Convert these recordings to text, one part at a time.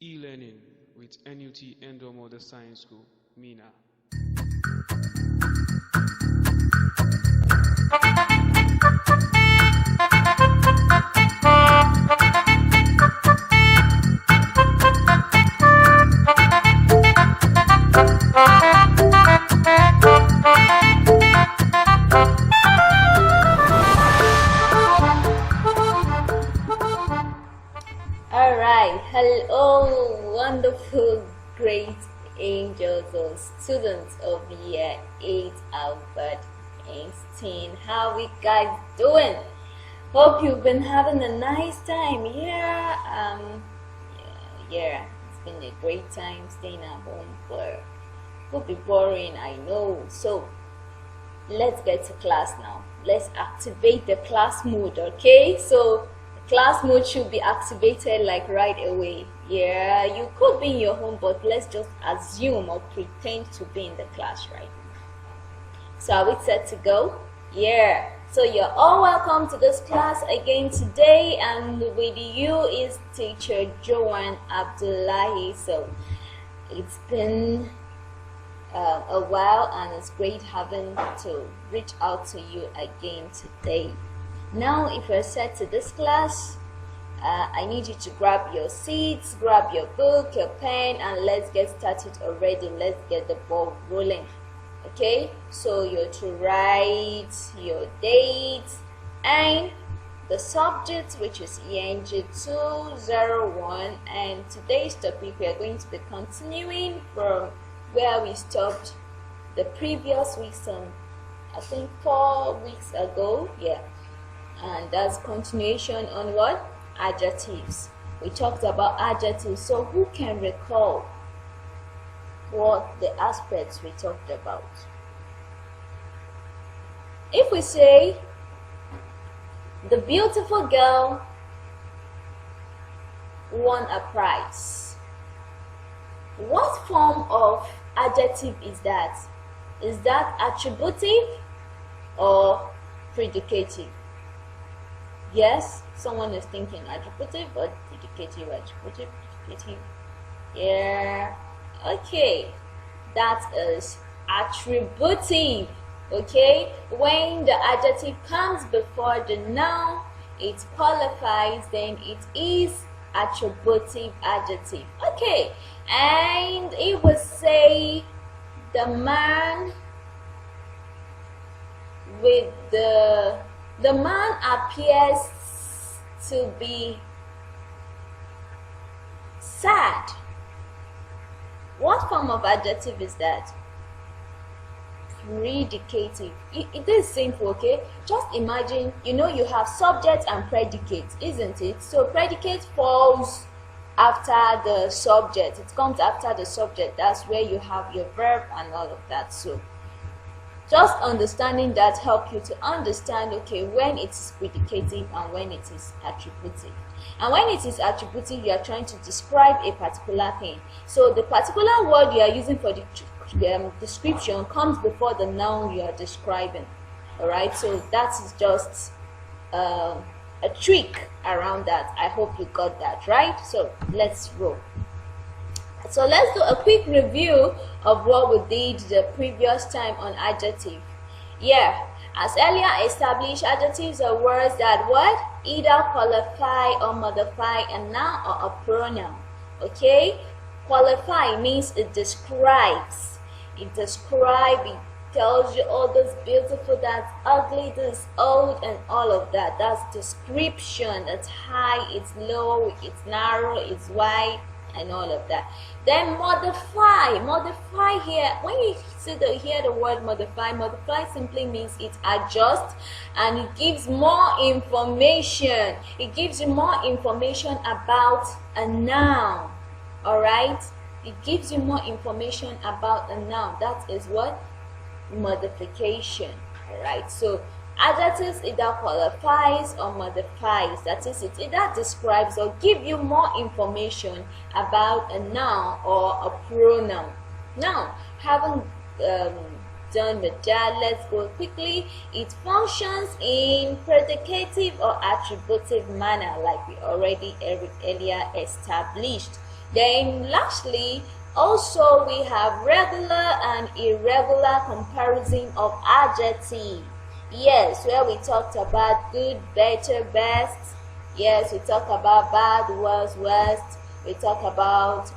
E-learning with NUT Endomorder Science School, MENA. Alright, hello wonderful great angels or students of year 8 Albert Einstein. How we guys doing? Hope you've been having a nice time. Yeah, it's been a great time staying at home, but could be boring, I know. So let's get to class now. Let's activate the class mode, okay? So class mode should be activated like right away. Yeah, you could be in your home, but let's just assume or pretend to be in the class right now. So are we set to go? Yeah, so you're all welcome to this class again today, and with you is teacher Joanne Abdullahi. So it's been a while, and it's great having to reach out to you again today. Now, if you're set to this class, I need you to grab your seats, grab your book, your pen, and let's get started already. Let's get the ball rolling. Okay, so you're to write your date and the subject, which is ENG 201, and today's topic we are going to be continuing from where we stopped the previous week, I think 4 weeks ago. Yeah, and that's continuation on what? Adjectives. We talked about adjectives. So who can recall what the aspects we talked about? If we say the beautiful girl won a prize, what form of adjective is that? Is that attributive or predicative? Yes, someone is thinking attributive or predicative, predicative. Yeah, okay, that is attributive. Okay, when the adjective comes before the noun, it qualifies, then it is attributive adjective. Okay, and it would say the man with the man appears to be sad. What form of adjective is that? Predicative. It is simple, okay? Just imagine, you have subject and predicate, isn't it? So predicate falls after the subject. It comes after the subject. That's where you have your verb and all of that. So just understanding that help you to understand, okay, when it is predicative and when it is attributive. And when it is attributive, you are trying to describe a particular thing. So the particular word you are using for the description comes before the noun you are describing. All right, so that is just a trick around that. I hope you got that right. So let's roll. So let's do a quick review of what we did the previous time on adjective. Yeah, as earlier established, adjectives are words that what? Either qualify or modify a noun or a pronoun. Okay, qualify means it describes. It tells you, oh, this beautiful, that's ugly, this old, and all of that. That's description. It's high, it's low, it's narrow, it's wide, and all of that. Then modify here, when you hear the word modify simply means it adjusts and it gives more information. It gives you more information about a noun. All right, it gives you more information about a noun. That is what? Modification. All right, so adjectives either qualifies or modifies. That is, it either describes or give you more information about a noun or a pronoun. Now, having done with that, let's go quickly. It functions in predicative or attributive manner, like we already earlier established. Then lastly, also we have regular and irregular comparison of adjective. Yes, where we talked about good, better, best. Yes, we talk about bad, worse, worst. We talk about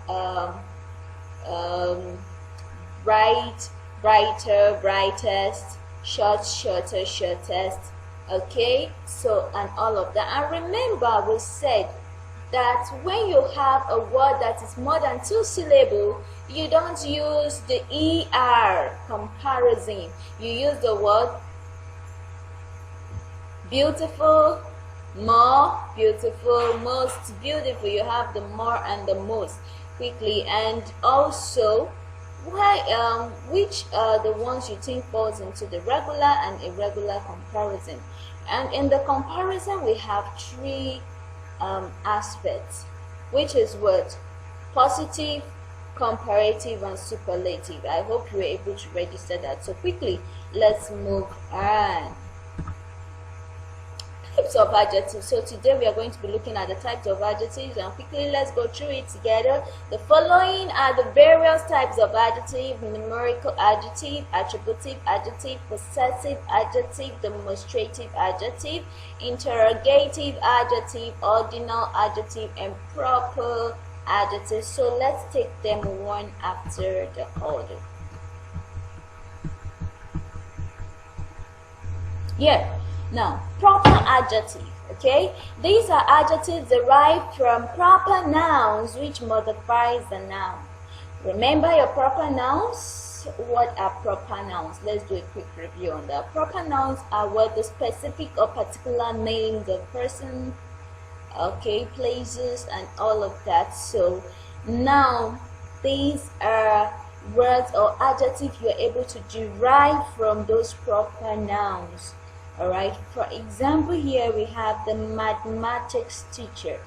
bright, brighter, brightest, short, shorter, shortest. Okay, so and all of that. And remember, we said that when you have a word that is more than 2 syllables, you don't use the ER comparison. You use the word beautiful, more beautiful, most beautiful. You have the more and the most quickly. And also, which are the ones you think falls into the regular and irregular comparison? And in the comparison, we have 3 aspects, which is what? Positive, comparative, and superlative. I hope you were able to register that. So quickly, let's move on. Types of adjectives. So today we are going to be looking at the types of adjectives, and quickly let's go through it together. The following are the various types of adjective: numerical adjective, attributive adjective, possessive adjective, demonstrative adjective, interrogative adjective, ordinal adjective, and proper adjective. So let's take them one after the other. Yeah. Now, proper adjective, okay? These are adjectives derived from proper nouns which modifies the noun. Remember your proper nouns? What are proper nouns? Let's do a quick review on that. Proper nouns are what the specific or particular names of person, okay, places, and all of that. So now these are words or adjectives you are able to derive from those proper nouns. Alright, for example, here we have the mathematics teacher.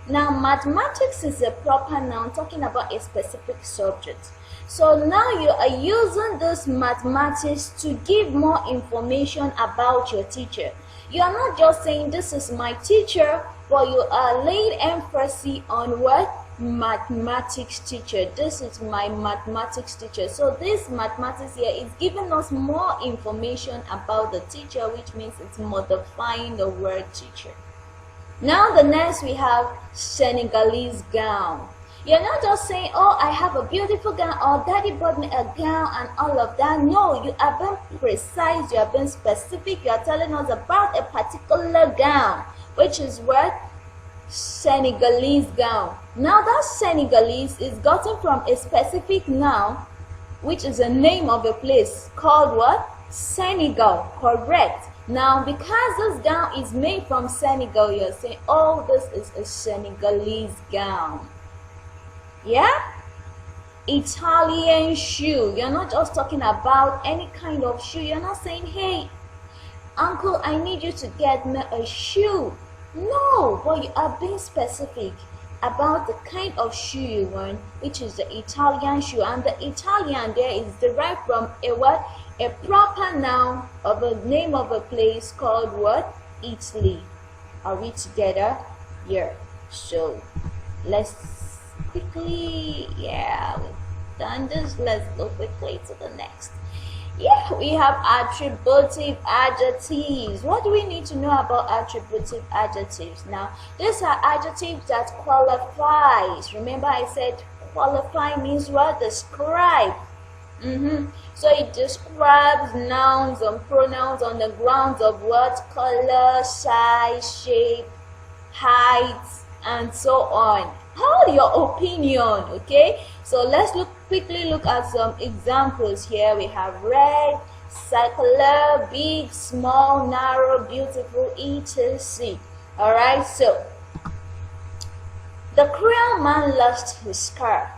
Now, mathematics is a proper noun talking about a specific subject. So now you are using this mathematics to give more information about your teacher. You are not just saying this is my teacher, but you are laying emphasis on what? Mathematics teacher. This is my mathematics teacher. So this mathematics here is giving us more information about the teacher, which means it's modifying the word teacher. Now the next we have Senegalese gown. You're not just saying, oh, I have a beautiful gown, or daddy bought me a gown and all of that. No, you are being precise, you are being specific, you are telling us about a particular gown, which is what? Senegalese gown. Now that Senegalese is gotten from a specific noun, which is the name of a place called what? Senegal. Correct. Now because this gown is made from Senegal, you're saying, oh, this is a Senegalese gown. Yeah? Italian shoe. You're not just talking about any kind of shoe. You're not saying, hey, uncle, I need you to get me a shoe. No, but you are being specific about the kind of shoe you want, which is the Italian shoe. And the Italian there is derived from a what? A proper noun of a name of a place called what? Italy. Are we together? Yeah. So let's quickly, yeah, we've done this. Let's go quickly to the next. Yeah, we have attributive adjectives. What do we need to know about attributive adjectives? Now, these are adjectives that qualifies. Remember I said qualify means what? Describe. So it describes nouns and pronouns on the grounds of what? Color, size, shape, height, and so on. Hold your opinion, okay? So let's quickly look at some examples here. We have red, circular, big, small, narrow, beautiful, etc. Alright, so the cruel man lost his car.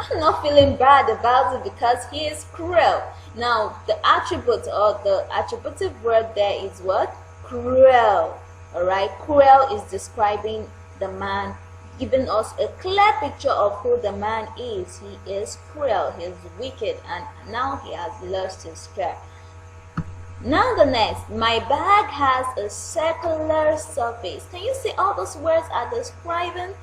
I'm not feeling bad about it because he is cruel. Now the attribute or the attributive word there is what? Cruel. Alright, cruel is describing the man, giving us a clear picture of who the man is. He is cruel, he is wicked, and now he has lost his car. Now the next, my bag has a circular surface. Can you see all those words are describing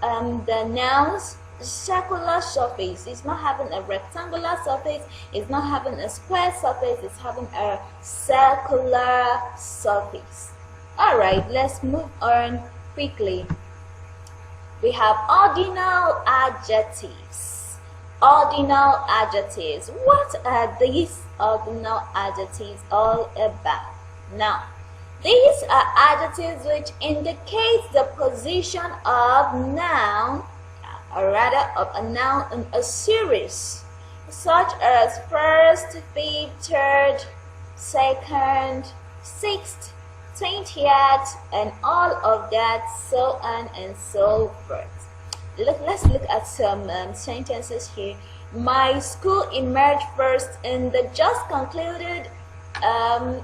the nouns circular surface. It's not having a rectangular surface, it's not having a square surface, it's having a circular surface. Alright, let's move on quickly. We have ordinal adjectives. Ordinal adjectives. What are these ordinal adjectives all about? Now, these are adjectives which indicate the position of noun, or rather of a noun in a series, such as first, fifth, third, second, sixth, 20th, and all of that, so on and so forth. Let's look at some sentences here. My school emerged first in the just concluded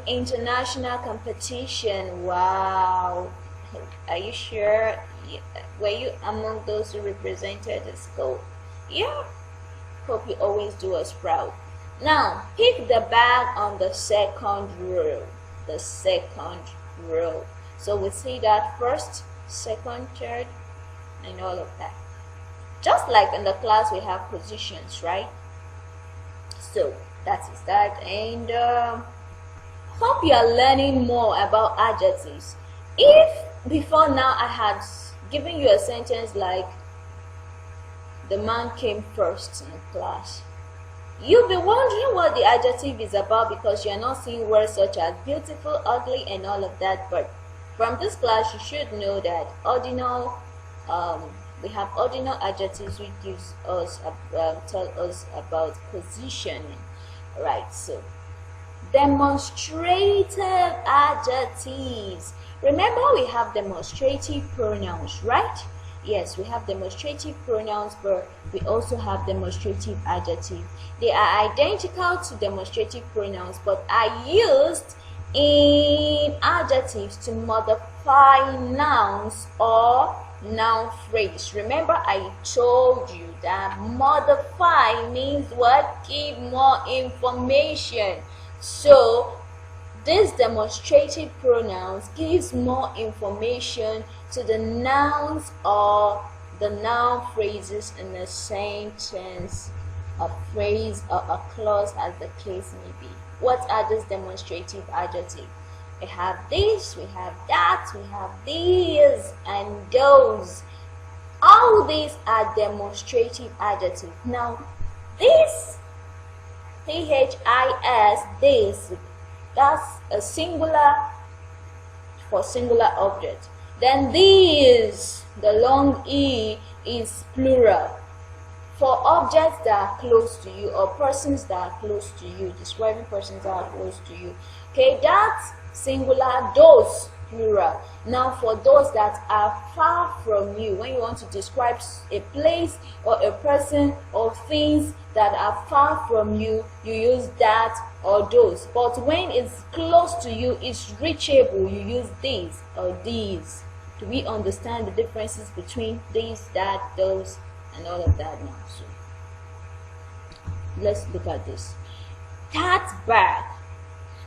international competition. Wow. Are you sure? Were you among those who represented the school? Yeah. Hope you always do us proud. Now, pick the bag on the second row. The second row. So we see that first, second, third, and all of that. Just like in the class, we have positions, right? So that is that. And hope you are learning more about adjectives. If before now I had given you a sentence like the man came first in class, you'll be wondering what the adjective is about because you're not seeing words such as beautiful, ugly, and all of that. But from this class, you should know that ordinal, we have ordinal adjectives which gives us tell us about positioning. Right, so demonstrative adjectives. Remember, we have demonstrative pronouns, right? Yes, we have demonstrative pronouns, but we also have demonstrative adjectives. They are identical to demonstrative pronouns, but are used in adjectives to modify nouns or noun phrase. Remember, I told you that modify means what? Give more information. So this demonstrative pronouns gives more information to the nouns or the noun phrases in a sentence, a phrase, or a clause, as the case may be. What are these demonstrative adjectives? We have this, we have that, we have these, and those. All these are demonstrative adjectives. Now, this, T-H-I-S, this, that's a singular for singular object. Then these, the long E, is plural for objects that are close to you or persons that are close to you, describing persons that are close to you. Okay, that's singular, those, plural. Now for those that are far from you, when you want to describe a place or a person or things that are far from you, you use that or those. But when it's close to you, it's reachable, you use these or these. Do we understand the differences between these, that, those, and all of that now? So let's look at this. That bag.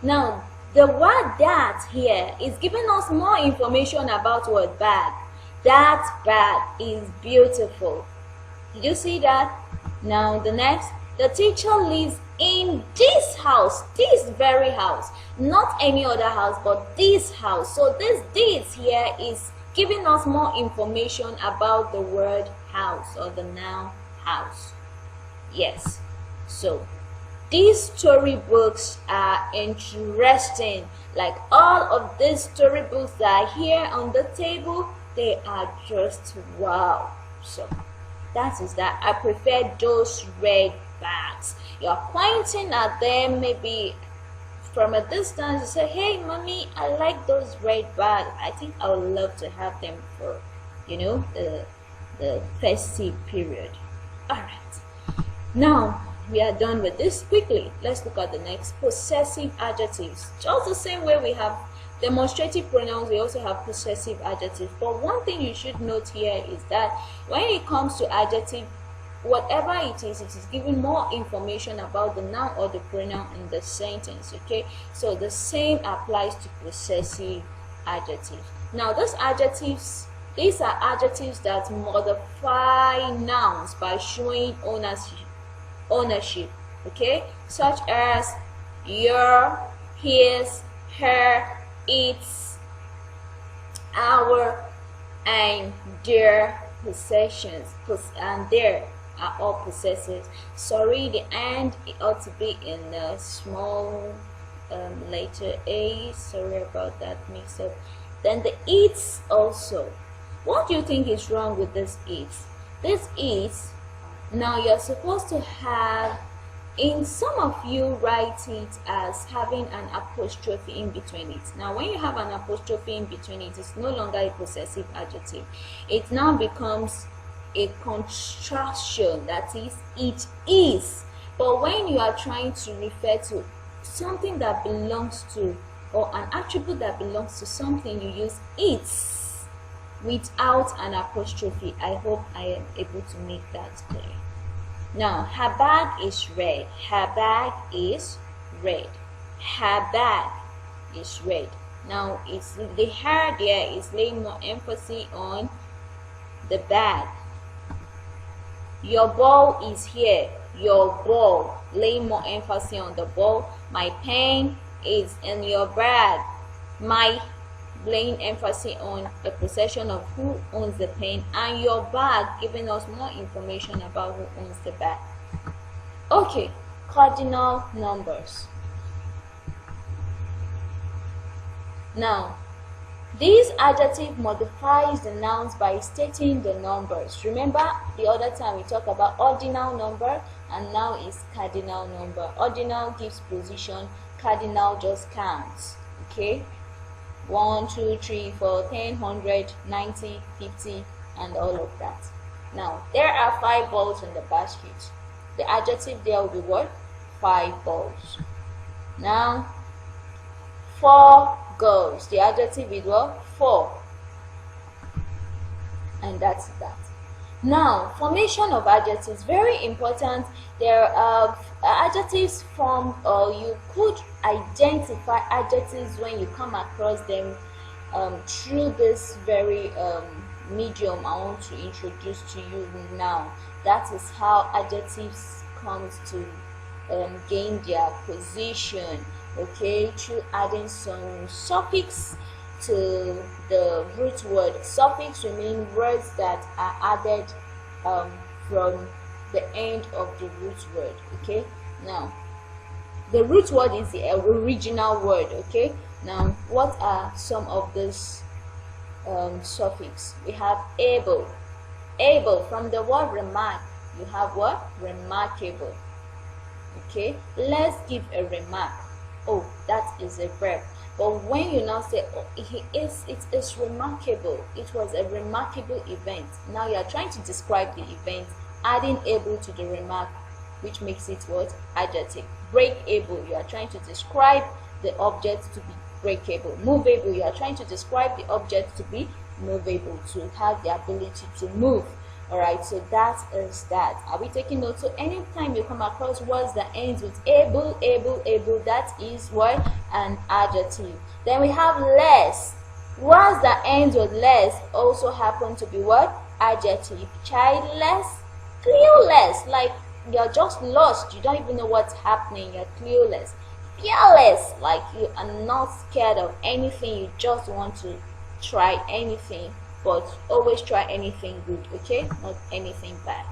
Now the word that here is giving us more information about what bag. That bag is beautiful. Did you see that? Now the next, the teacher lives in this house, this very house, not any other house, but this house. So this here is giving us more information about the word house or the noun house. Yes, so these storybooks are interesting. Like all of these storybooks that are here on the table, they are just wow. So that is that. I prefer those red bags. You're pointing at them, maybe from a distance. You say, hey mommy, I like those red bags. I think I would love to have them for, you know, the festive period. All right, now we are done with this. Quickly, let's look at the next, possessive adjectives. Just the same way we have demonstrative pronouns, we also have possessive adjectives. But one thing you should note here is that when it comes to adjective, whatever it is giving more information about the noun or the pronoun in the sentence. Okay, so the same applies to possessive adjectives. Now those adjectives These are adjectives that modify nouns by showing ownership, okay, such as your, his, her, its, our, and their possessions, and their are all possessives. Sorry, the and it ought to be in a small letter A. Sorry about that mix up. Then the its also. What do you think is wrong with this its? This its, now you're supposed to have, in some of you write it as having an apostrophe in between it. Now when you have an apostrophe in between it, it's no longer a possessive adjective. It now becomes a contraction, that is, it is. But when you are trying to refer to something that belongs to, or an attribute that belongs to something, you use its without an apostrophe. I hope I am able to make that clear. Now, her bag is red. Her bag is red. Her bag is red. Now, it's the her there is laying more emphasis on the bag. Your ball is here. Your ball, laying more emphasis on the ball. My pen is in your bag. My, laying emphasis on the possession of who owns the pen, and your bag, giving us more information about who owns the bag. Okay, cardinal numbers. Now, this adjective modifies the nouns by stating the numbers. Remember the other time we talked about ordinal number, and now is cardinal number. Ordinal gives position, cardinal just counts. Okay, 1, 2, 3, 4, 10, 100, 90, 50, and all of that. Now, there are 5 balls in the basket. The adjective there will be what? 5 balls. Now, 4 girls. The adjective is what? 4. And that's that. Now, formation of adjectives, very important. There are adjectives formed, or you could identify adjectives when you come across them through this very medium I want to introduce to you now. That is how adjectives come to gain their position, okay, through adding some suffix to the root word. Suffix remain words that are added from the end of the root word. Okay, now the root word is the original word. Okay, now what are some of these suffix? We have able. Able, from the word remark, you have what? Remarkable. Okay, let's give a remark. Oh, that is a verb. But when you now say, oh, it is remarkable, it was a remarkable event, now you are trying to describe the event, adding able to the remark, which makes it what? Adjective. Breakable, you are trying to describe the object to be breakable. Movable, you are trying to describe the object to be movable, to have the ability to move. Alright, so that is that. Are we taking notes? So anytime you come across words that ends with able, that is what? An adjective. Then we have less. Words that ends with less also happen to be what? Adjective. Childless, clueless, like you're just lost, you don't even know what's happening, you're clueless. Fearless, like you are not scared of anything, you just want to try anything, but always try anything good, okay, not anything bad.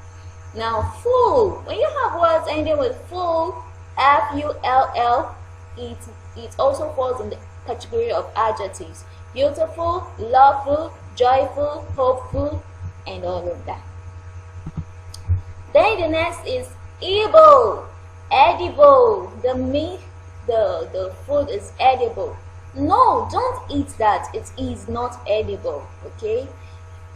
Now, full, when you have words ending with full, F-U-L-L, it also falls in the category of adjectives. Beautiful, loveful, joyful, hopeful, and all of that. Then the next is edible. Edible, the food is edible. No, don't eat that, it is not edible. Okay,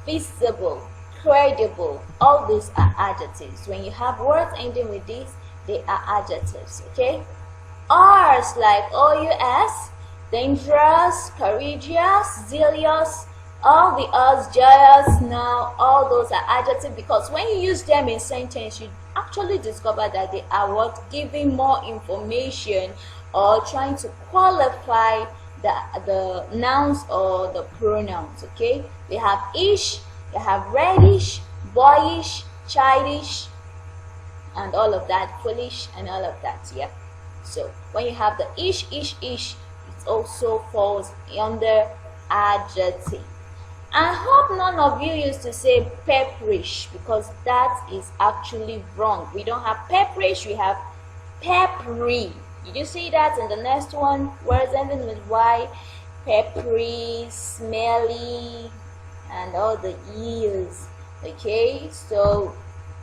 feasible, credible, all these are adjectives. When you have words ending with this, they are adjectives. Okay, R's like OUS, dangerous, courageous, zealous, all the R's, joyous. Now all those are adjectives, because when you use them in sentence, you actually discover that they are what? Giving more information or trying to qualify the nouns or the pronouns. Okay, we have ish, we have reddish, boyish, childish, and all of that, foolish, and all of that. Yeah, so when you have the ish, it also falls under adjective. I hope none of you used to say pepperish, because that is actually wrong. We don't have pepperish, we have peppery. Did you see that in the next one? Words ending with Y, peppery, smelly, and all the ears. Okay, so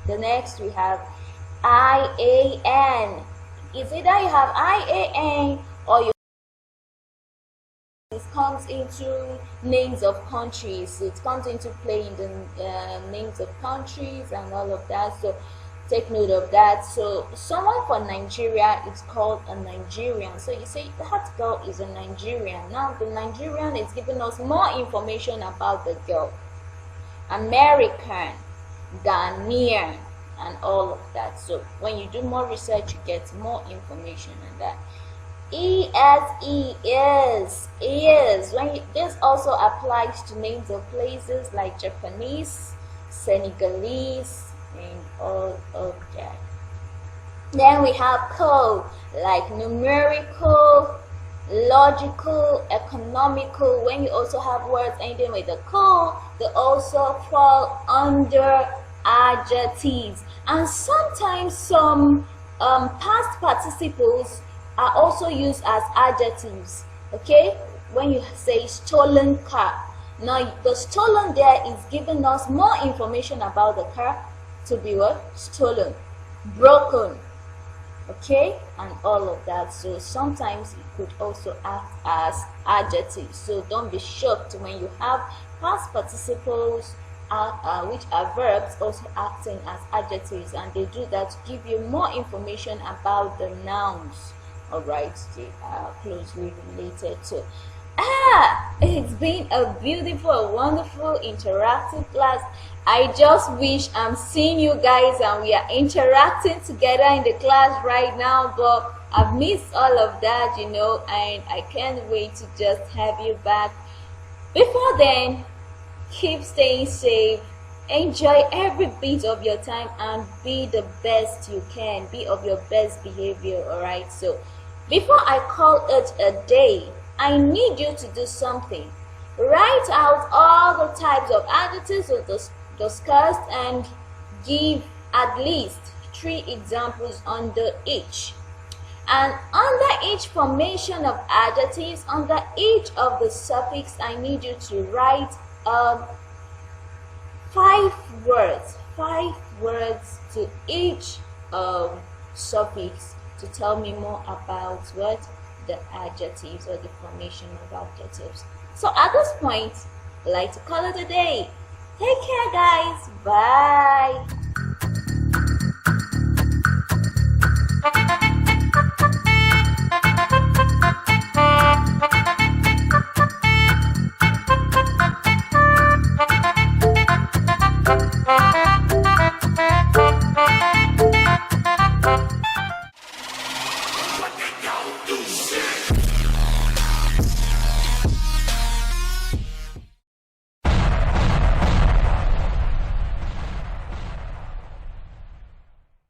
the next we have IAN. It's either you have IAN or you comes into names of countries. It comes into play in the names of countries and all of that. So take note of that. So someone from Nigeria is called a Nigerian. So you say that girl is a Nigerian. Now the Nigerian is giving us more information about the girl. American, Ghanaian, and all of that. So when you do more research, you get more information on that. Is this also applies to names of places like Japanese, Senegalese, and all of that. Then we have co, like numerical, logical, economical. When you also have words ending with a co, they also fall under adjectives. And sometimes some past participles are also used as adjectives. Okay, when you say stolen car, now the stolen there is giving us more information about the car to be what? Stolen, broken, okay, and all of that. So sometimes it could also act as adjectives. So don't be shocked when you have past participles which are verbs also acting as adjectives, and they do that to give you more information about the nouns. All right, they are closely related to. It's been a beautiful, wonderful, interactive class. I just wish I'm seeing you guys and we are interacting together in the class right now, but I've missed all of that, you know, and I can't wait to just have you back. Before then, keep staying safe, enjoy every bit of your time, and be the best you can. Be of your best behavior. All right, so before I call it a day, I need you to do something. Write out all the types of adjectives we discussed and give at least 3 examples under each. And under each formation of adjectives, under each of the suffix, I need you to write 5 words to each suffix to tell me more about what the adjectives or the formation of adjectives. So at this point, I'd like to call it a day. Take care, guys. Bye.